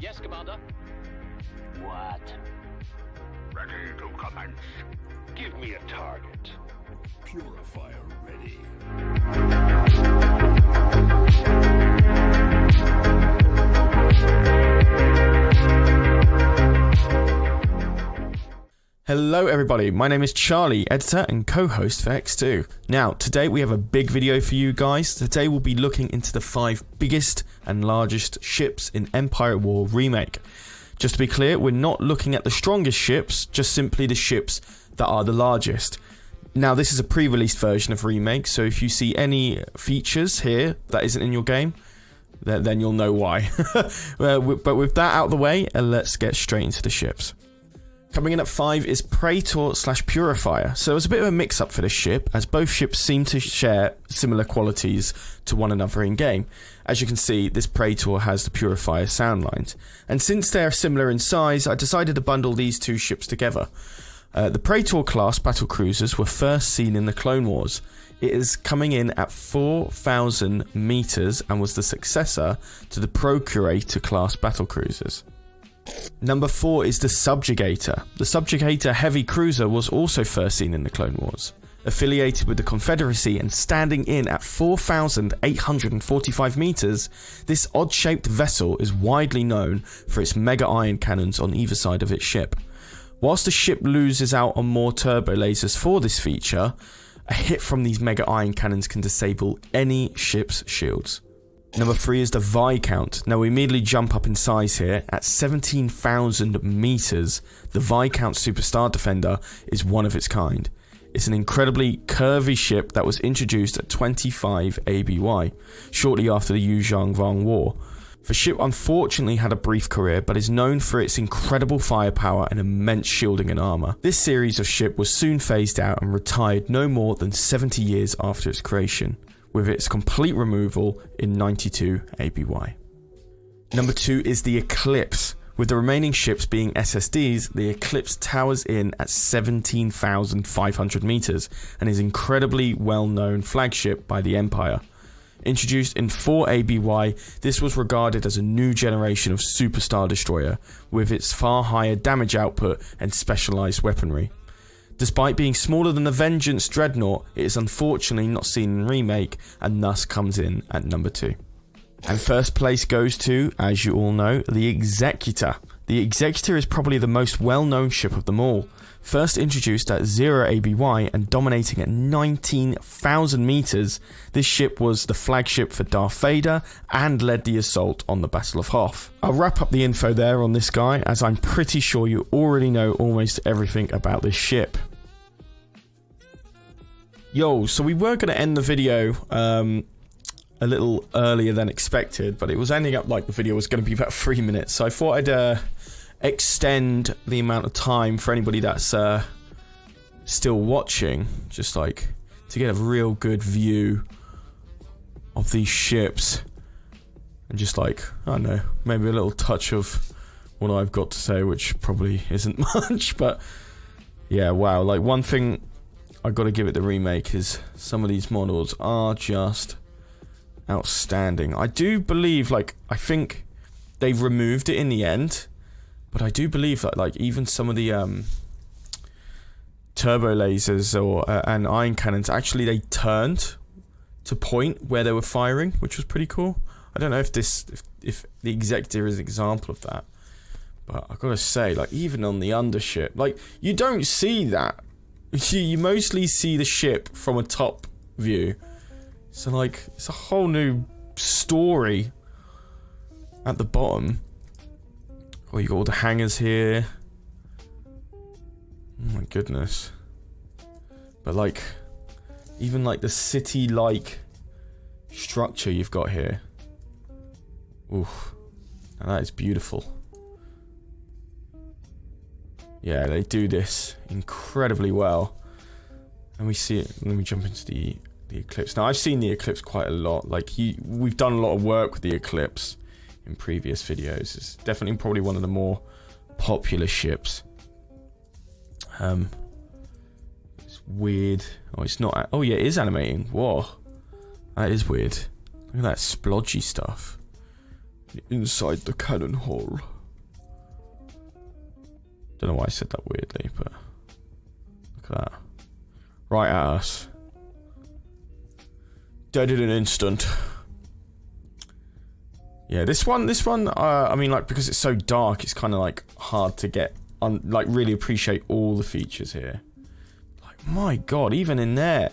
Yes, Commander. What? Ready to commence. Give me a target. Purifier ready. Hello everybody, my name is Charlie, editor and co-host for X2. Now, today we have a big video for you guys. Today we'll be looking into the 5 biggest and largest ships in Empire at War Remake. Just to be clear, we're not looking at the strongest ships, just simply the ships that are the largest. Now, this is a pre-released version of Remake, so if you see any features here that isn't in your game, then you'll know why. But with that out of the way, let's get straight into the ships. Coming in at 5 is Praetor/Purifier. So it's a bit of a mix-up for this ship, as both ships seem to share similar qualities to one another in game. As you can see, this Praetor has the Purifier sound lines. And since they are similar in size, I decided to bundle these two ships together. The Praetor class battlecruisers were first seen in the Clone Wars. It is coming in at 4,000 meters and was the successor to the Procurator class battlecruisers. Number 4 is the Subjugator. The Subjugator heavy cruiser was also first seen in the Clone Wars. Affiliated with the Confederacy and standing in at 4,845 meters, this odd-shaped vessel is widely known for its mega ion cannons on either side of its ship. Whilst the ship loses out on more turbo lasers for this feature, a hit from these mega ion cannons can disable any ship's shields. Number 3 is the Viscount. Now we immediately jump up in size here. At 17,000 meters, the Viscount Superstar Defender is one of its kind. It's an incredibly curvy ship that was introduced at 25 ABY, shortly after the Yuzhong-Vong War. The ship unfortunately had a brief career, but is known for its incredible firepower and immense shielding and armor. This series of ship was soon phased out and retired no more than 70 years after its creation, with its complete removal in 92 ABY. Number 2 is the Eclipse. With the remaining ships being SSDs, the Eclipse towers in at 17,500 meters and is incredibly well-known flagship by the Empire. Introduced in 4 ABY, this was regarded as a new generation of superstar destroyer, with its far higher damage output and specialized weaponry. Despite being smaller than the Vengeance Dreadnought, it is unfortunately not seen in Remake and thus comes in at number 2. And first place goes to, as you all know, the Executor. The Executor is probably the most well-known ship of them all. First introduced at 0 ABY and dominating at 19,000 meters, this ship was the flagship for Darth Vader and led the assault on the Battle of Hoth. I'll wrap up the info there on this guy, as I'm pretty sure you already know almost everything about this ship. Yo, so we were going to end the video a little earlier than expected, but it was ending up like the video was going to be about 3 minutes, so I thought I'd extend the amount of time for anybody that's still watching, just like to get a real good view of these ships and just like, I don't know, maybe a little touch of what I've got to say, which probably isn't much, but yeah, wow. Like, one thing I've got to give it the Remake is some of these models are just outstanding. I do believe, like, I think they've removed it in the end, but I do believe that, like, even some of the turbo lasers or and ion cannons, actually they turned to point where they were firing, which was pretty cool. I don't know if if the Executor is an example of that, but I've got to say, like, even on the undership, like, you don't see that. You mostly see the ship from a top view. So, like, it's a whole new story at the bottom. Oh, you got all the hangars here. Oh my goodness. But, like, even like the city-like structure you've got here. Oof. And that is beautiful. Yeah, they do this incredibly well. And we see it, and then we jump into the Eclipse. Now, I've seen the Eclipse quite a lot. Like, we've done a lot of work with the Eclipse in previous videos. It's definitely probably one of the more popular ships. It's weird. Oh, it's not. Oh, yeah, it is animating. Whoa. That is weird. Look at that splodgy stuff. Inside the cannon hole. Don't know why I said that weirdly, but look at that. Right at us. Dead in an instant. Yeah, this one, I mean, like, because it's so dark, it's kind of, like, hard to get, like, really appreciate all the features here. Like, my god, even in there.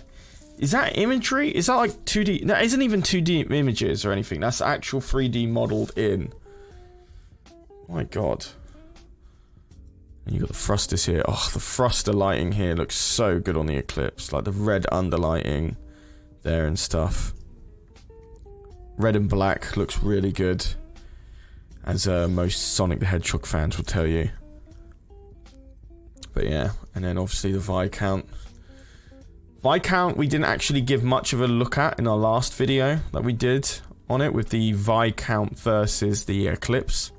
Is that imagery? Is that, like, 2D? No, it isn't even 2D images or anything. That's actual 3D modeled in. My god. And you got the thrusters here. Oh, the thruster lighting here looks so good on the Eclipse. Like, the red underlighting there and stuff. Red and black looks really good, as most Sonic the Hedgehog fans will tell you. But yeah, and then obviously the Viscount. Viscount we didn't actually give much of a look at in our last video that we did on it, with the Viscount versus the Eclipse.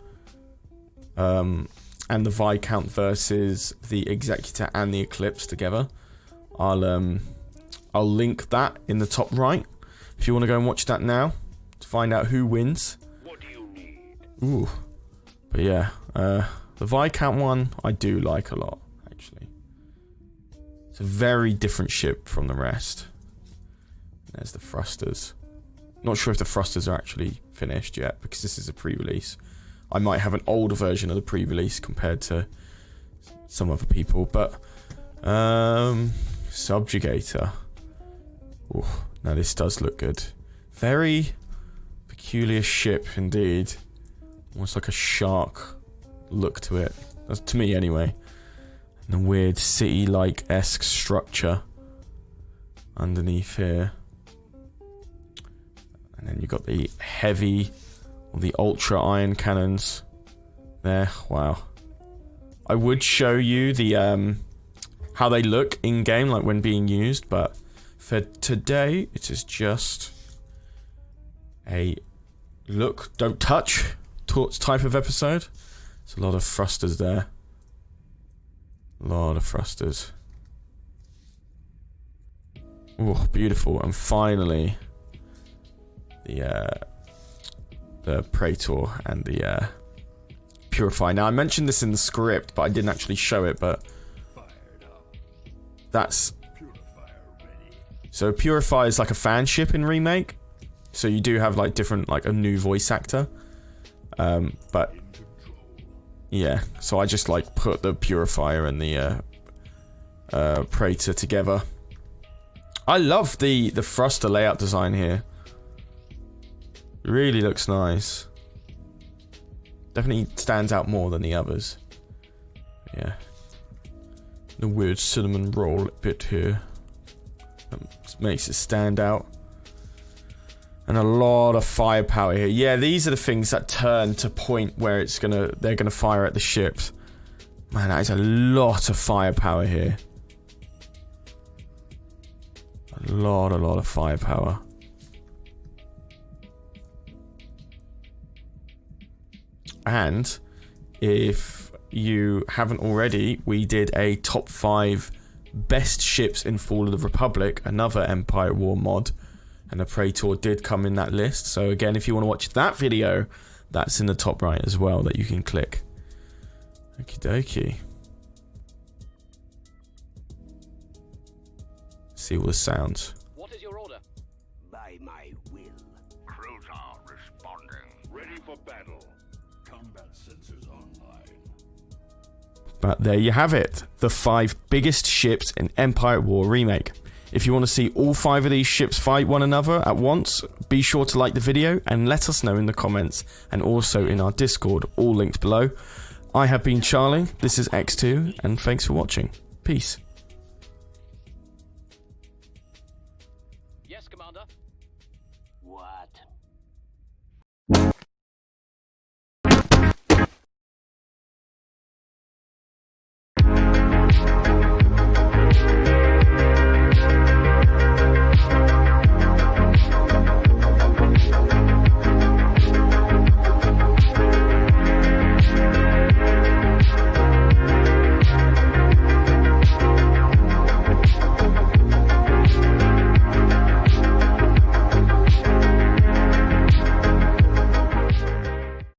And the Viscount versus the Executor and the Eclipse together. I'll link that in the top right if you want to go and watch that now to find out who wins. What do you need? Ooh. But yeah, the Viscount one I do like a lot, actually. It's a very different ship from the rest. There's the thrusters. Not sure if the thrusters are actually finished yet, because this is a pre-release. I might have an older version of the pre-release compared to some other people, but Subjugator. Ooh, now this does look good. Very peculiar ship indeed. Almost like a shark look to it. That's to me anyway. And a weird city-like-esque structure underneath here. And then you've got the heavy, or the ultra iron cannons there. Wow. I would show you the how they look in game, like when being used, but for today it is just a look, don't touch type of episode. There's a lot of thrusters there. A lot of thrusters. Oh, beautiful. And finally the Praetor and the Purify. Now I mentioned this in the script, but I didn't actually show it, but that's... So Purify is like a fan ship in Remake. So you do have like different, like a new voice actor. But yeah, so I just like put the Purifier and the Praetor together. I love the thruster layout design here. Really looks nice. Definitely stands out more than the others. Yeah. The weird cinnamon roll bit here. That makes it stand out. And a lot of firepower here. Yeah, these are the things that turn to point where they're gonna fire at the ships. Man, that is a lot of firepower here. A lot of firepower. And if you haven't already, we did a top 5 best ships in Fall of the Republic, another Empire War mod, and the Praetor did come in that list. So again, if you want to watch that video, that's in the top right as well, that you can click. Okie dokie. See all the sounds. What is your order? By my will. Crews are responding. Ready for battle. Combat sensors online. But there you have it, the 5 biggest ships in Empire at War Remake. If you want to see all 5 of these ships fight one another at once, be sure to like the video and let us know in the comments, and also in our Discord, all linked below. I have been Charlie, this is X2, and thanks for watching. Peace.